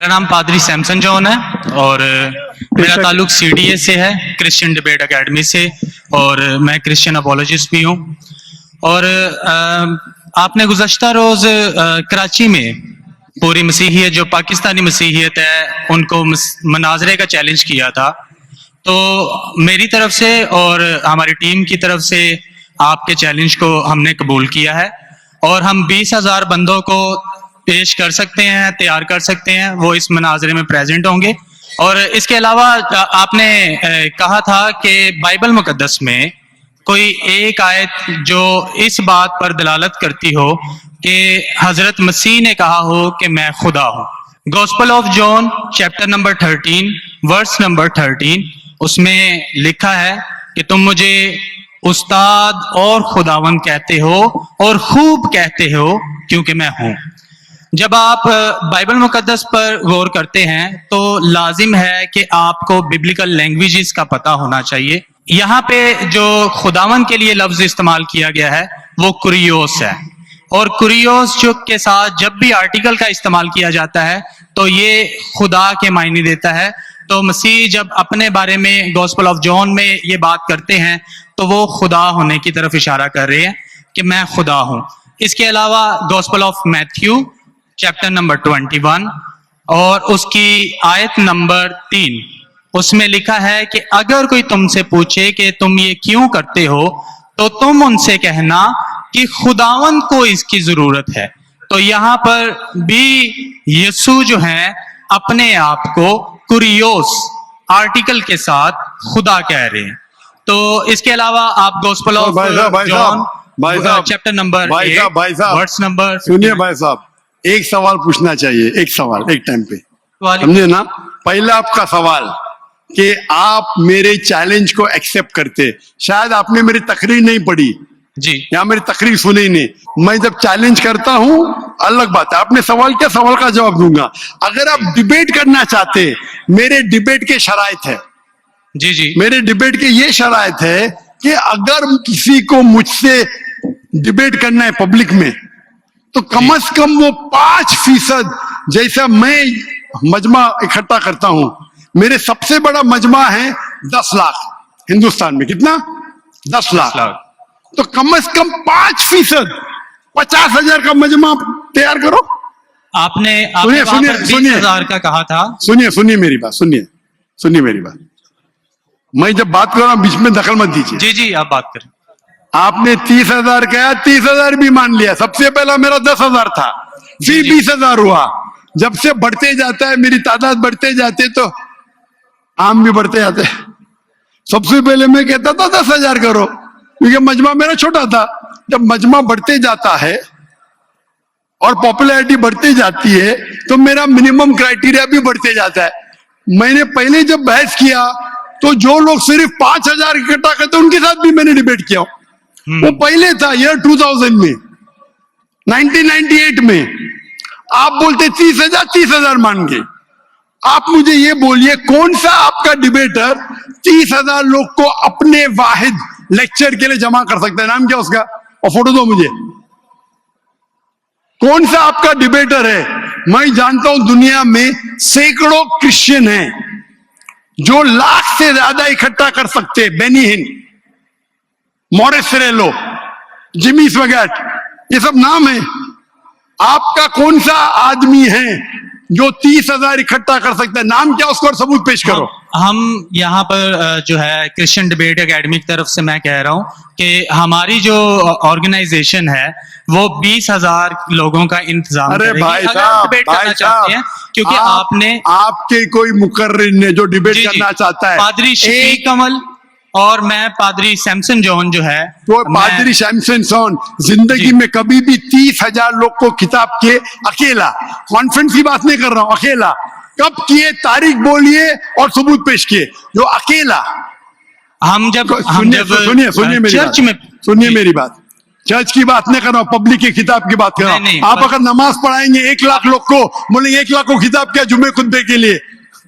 मेरा नाम पादरी सैमसन जॉन है और मेरा ताल्लुक सीडीए से है, क्रिश्चियन डिबेट एकेडमी से, और मैं क्रिश्चियन अपोलॉजिस्ट भी हूँ। और आपने गुज़श्ता रोज़ कराची में पूरी मसीहियत जो पाकिस्तानी मसीहियत है उनको मनाजरे का चैलेंज किया था, तो मेरी तरफ से और हमारी टीम की तरफ से आपके चैलेंज को हमने कबूल किया है और हम 20,000 बंदों को पेश कर सकते हैं, तैयार कर सकते हैं, वो इस मनाजरे में प्रेजेंट होंगे। और इसके अलावा आपने कहा था कि बाइबल मुकद्दस में कोई एक आयत जो इस बात पर दलालत करती हो कि हजरत मसीह ने कहा हो कि मैं खुदा हूँ। Gospel of John chapter number 13 verse number 13 उसमें लिखा है कि तुम मुझे उस्ताद और खुदावन कहते हो और खूब कहते हो क्योंकि मैं हूँ। जब आप बाइबल मुकद्दस पर गौर करते हैं तो लाजिम है कि आपको बिब्लिकल लैंग्वेजेस का पता होना चाहिए। यहाँ पे जो खुदावन के लिए लफ्ज इस्तेमाल किया गया है वो कुरियोस है, और कुरियोस जो के साथ जब भी आर्टिकल का इस्तेमाल किया जाता है तो ये खुदा के मायने देता है। तो मसीह जब अपने बारे में गॉस्पेल ऑफ जॉन में ये बात करते हैं तो वो खुदा होने की तरफ इशारा कर रहे हैं कि मैं खुदा हूँ। इसके अलावा gospel of Matthew chapter number 21 और उसकी आयत नंबर 3 उसमें लिखा है कि अगर कोई तुमसे पूछे कि तुम ये क्यों करते हो तो तुम उनसे कहना कि खुदावन को इसकी जरूरत है। तो यहाँ पर भी यीशु जो है अपने आप को कुरियोस आर्टिकल के साथ खुदा कह रहे हैं। तो इसके अलावा आप gospel of John chapter number 8 verse number, सुनिए भाई साहब, एक सवाल पूछना चाहिए, एक सवाल एक टाइम पे, समझे ना। पहला आपका सवाल कि आप मेरे चैलेंज को एक्सेप्ट करते, शायद आपने मेरी तकरीर नहीं पढ़ी जी, या मेरी तकरीर सुनी नहीं। मैं जब चैलेंज करता हूं अलग बात है, आपने सवाल क्या, सवाल का जवाब दूंगा। अगर आप डिबेट करना चाहते, मेरे डिबेट के शराइत है जी जी, मेरे डिबेट के ये शराइत है कि अगर किसी को मुझसे डिबेट करना है पब्लिक में तो कम से कम वो 5% जैसा मैं मजमा इकट्ठा करता हूं। मेरे सबसे बड़ा मजमा है 10 लाख हिंदुस्तान में, कितना 10 लाख। तो कम से कम 5%, 50,000 का मजमा तैयार करो। आपने सुनिए सुनिए सुनिए 20,000 का कहा था। सुनिए मेरी बात, सुनिए मेरी बात। मैं जब बात कर रहा हूं बीच में दखल मत दीजिए। जी जी, आप बात करें। आपने 30,000 कहा, 30,000 भी मान लिया। सबसे पहला मेरा 10,000 था, फिर 20,000 हुआ। जब से बढ़ते जाता है, मेरी तादाद बढ़ते जाते तो आम भी बढ़ते जाते। सबसे पहले मैं कहता था 10,000 करो, क्योंकि मजमा मेरा छोटा था। जब मजमा बढ़ते जाता है और पॉपुलैरिटी बढ़ती जाती है तो मेरा मिनिमम क्राइटेरिया भी बढ़ते जाता है। मैंने पहले जब बहस किया तो जो लोग सिर्फ 5,000 इकट्ठा करते उनके साथ भी मैंने डिबेट किया। वो पहले था ईयर 2000 में, 1998 में। आप बोलते 30,000 मान के। आप मुझे ये बोलिए कौन सा आपका डिबेटर 30,000 लोग को अपने वाहिद लेक्चर के लिए जमा कर सकता है? नाम क्या उसका, और फोटो दो मुझे। कौन सा आपका डिबेटर है? मैं जानता हूं दुनिया में सैकड़ों क्रिश्चियन हैं जो लाख से ज्यादा इकट्ठा कर सकते। बेनी हिन, मॉरिस सिरेलो, जिमी स्वगैट, ये सब नाम है। आपका कौन सा आदमी है जो 30,000 इकट्ठा कर सकता है? नाम क्या उसको, और सबूत पेश करो। हम यहाँ पर जो है क्रिश्चियन डिबेट एकेडमी की तरफ से मैं कह रहा हूँ कि हमारी जो ऑर्गेनाइजेशन है वो 20,000 लोगों का इंतजाम अरे करेगी। भाई अगर साहब, डिबेट करना चाहते हैं, क्योंकि आपने आपके कोई मुकर्रिर ने जो डिबेट करना चाहता है, पादरी शफीक कमल और मैं पादरी सैमसन जॉन जो है, तो पादरी सैमसन जॉन जिंदगी में कभी भी 30,000 लोग को खिताब किए अकेला, कॉन्फ्रेंस की बात नहीं कर रहा हूं, अकेला कब किए? तारीख बोलिए और सबूत पेश किए। जो अकेला हम जब सुनिए मेरी चर्च बात, में, सुनिए मेरी बात, चर्च की बात नहीं कर रहा हूं, पब्लिक की खिताब की बात कर रहा हूं। आप अगर नमाज पढ़ाएंगे 1 लाख लोग को, बोलेंगे 1 लाख को खिताब किया जुमे खुतबे के लिए,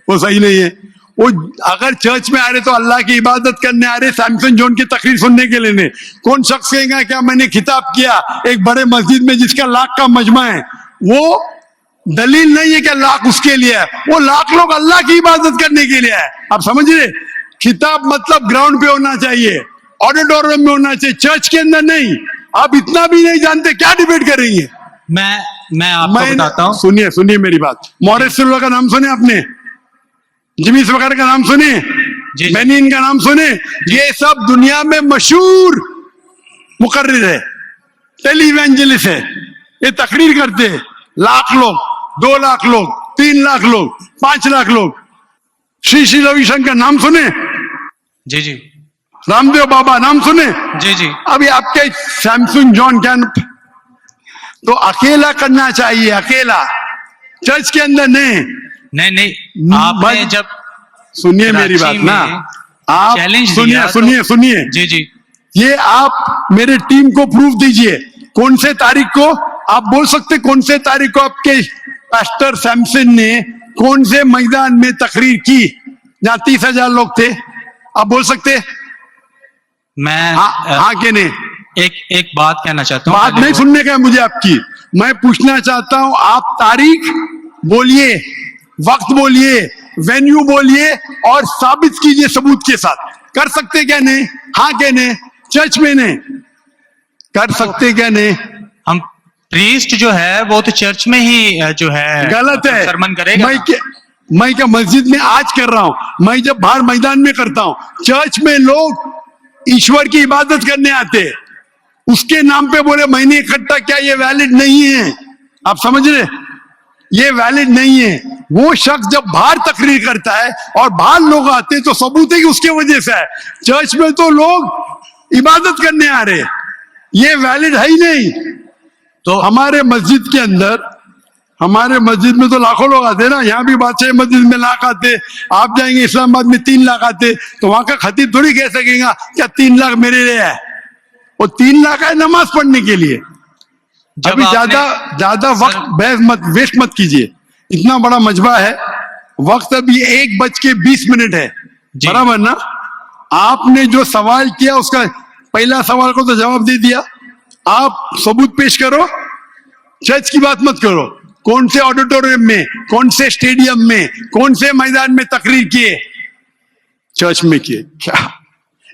वो सही नहीं है। वो अगर चर्च में आ रहे तो अल्लाह की इबादत करने आ रहे, सैमसन जॉन की तकरीर सुनने के लिए नहीं। कौन शख्स कहेगा क्या मैंने खिताब किया एक बड़े मस्जिद में जिसका लाख का मजमा है? वो दलील नहीं है कि लाख उसके लिए है, वो लाख लोग अल्लाह की इबादत करने के लिए है। आप समझ रहे? खिताब मतलब ग्राउंड पे होना चाहिए, ऑडिटोरियम में होना चाहिए, चर्च के अंदर नहीं। आप इतना भी नहीं जानते, क्या डिबेट करेंगे? मैं आपको बताता हूँ। सुनिए मेरी बात। मॉरिस सिल्वा का नाम सुने आपने? जिमी वगैरह का नाम सुने? बेनिन का नाम सुने? ये सब दुनिया में मशहूर मुकर्रिर है, टेलीवेंजलिस्ट है। ये तकरीर करते हैं, लाख लोग, 2 लाख लोग, 3 लाख लोग, 5 लाख लोग। श्री श्री रविशंकर नाम सुने? जी जी। रामदेव बाबा नाम सुने? जी जी। अभी आपके सैमसंग जॉन कैन तो अकेला करना चाहिए, अकेला, चर्च के अंदर नहीं। नहीं आपने जब सुनिए मेरी बात ना, आप सुनिए जी जी। ये आप मेरे टीम को प्रूफ दीजिए, कौन से तारीख को आप बोल सकते, कौन से तारीख को आपके पास्टर सैमसन ने कौन से मैदान में तकरीर की जहां 30,000 लोग थे? आप बोल सकते? मैं हाँ के नहीं? एक बात कहना चाहता हूँ। बात नहीं सुनने का है मुझे आपकी, मैं पूछना चाहता हूं। आप तारीख बोलिए, वक्त बोलिए, वेन्यू बोलिए और साबित कीजिए सबूत के साथ। कर सकते क्या नहीं? हाँ क्या नहीं? चर्च में नहीं कर सकते क्या नहीं? हम प्रीस्ट जो है वो तो चर्च में ही जो है गलत है, सरमन करेगा। मैं क्या मस्जिद में आज कर रहा हूं, मैं जब बाहर मैदान में करता हूं। चर्च में लोग ईश्वर की इबादत करने आते, उसके नाम पे बोले मैंने इकट्ठा किया, ये वैलिड नहीं है। आप समझ रहे? ये वैलिड नहीं है। वो शख्स जब बाहर तकरीर करता है और बाहर लोग आते तो सबूत है कि उसके वजह से है। चर्च में तो लोग इबादत करने आ रहे, ये वैलिड है ही नहीं। तो हमारे मस्जिद के अंदर, हमारे मस्जिद में तो लाखों लोग आते हैं ना। यहाँ भी बादशाह मस्जिद में लाख आते, आप जाएंगे इस्लामाबाद में 3 लाख आते, तो वहां का खतीब थोड़ी कह सकेगा क्या 3 लाख मेरे लिए है। वो 3 लाख है नमाज पढ़ने के लिए। अभी ज्यादा वक्त बहस मत, वेस्ट मत कीजिए। इतना बड़ा मजबा है, वक्त अभी 1:20 है, बराबर ना? आपने जो सवाल किया उसका पहला सवाल को तो जवाब दे दिया। आप सबूत पेश करो, चर्च की बात मत करो। कौन से ऑडिटोरियम में, कौन से स्टेडियम में, कौन से मैदान में तकरीर किए? चर्च में किए। क्या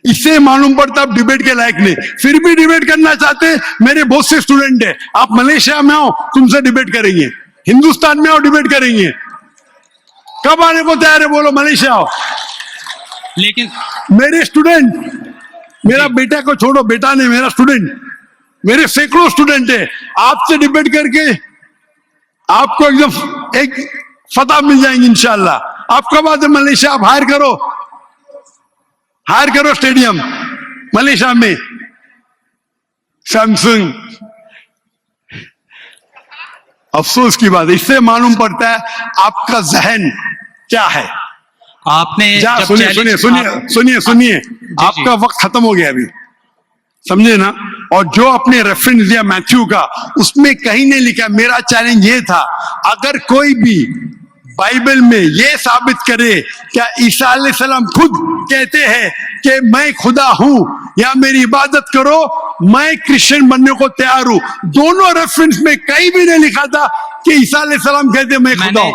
इससे मालूम पड़ता आप डिबेट के लायक नहीं? फिर भी डिबेट करना चाहते। मेरे बहुत से स्टूडेंट है, आप मलेशिया में आओ, तुमसे डिबेट करेंगे। हिंदुस्तान में आओ, डिबेट करेंगे। कब आने को तैयार है? बोलो, मलेशिया आओ। लेकिन मेरे स्टूडेंट, मेरा बेटा को छोड़ो, बेटा नहीं, मेरा स्टूडेंट, मेरे सैकड़ों स्टूडेंट है। आपसे डिबेट करके आपको एकदम एक फतह मिल जाएंगे इंशाल्लाह। आप कब आते मलेशिया? आप हायर करो स्टेडियम मलेशिया में, सैमसंग। अफसोस की बात है, इससे मालूम पड़ता है आपका जहन क्या है। आपने सुनिए, आपका वक्त खत्म हो गया अभी, समझे ना? और जो आपने रेफरेंस दिया मैथ्यू का, उसमें कहीं नहीं लिखा। मेरा चैलेंज ये था, अगर कोई भी बाइबल में ये साबित करे क्या ईसा अलैहिस्सलाम खुद कहते हैं कि मैं खुदा हूं या मेरी इबादत करो, मैं क्रिश्चियन बनने को तैयार हूं। दोनों रेफरेंस में कहीं भी नहीं लिखा था कि ईसा अलैहिस्सलाम कहते मैं खुदा हूं।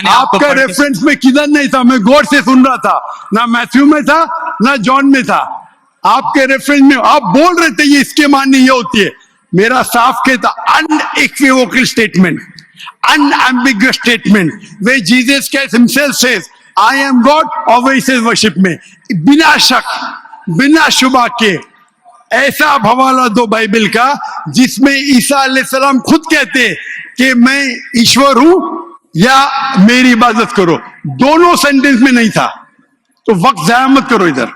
आपका रेफरेंस में किधर नहीं था, मैं गौर से सुन रहा था, ना मैथ्यू में था ना जॉन में था। आपके रेफरेंस में आप बोल रहे थे ये इसके माननी ये होती है। मेरा साफ कहता unequivocal statement, unambiguous statement where Jesus Christ himself says I am God और वही से वर्शिप में बिना शक बिना शुबा के ऐसा हवाला दो बाइबल का जिसमें ईसा अलैहिस्सलाम खुद कहते कि मैं ईश्वर हूं या मेरी इबादत करो। दोनों सेंटेंस में नहीं था। तो वक्त जाया मत करो इधर।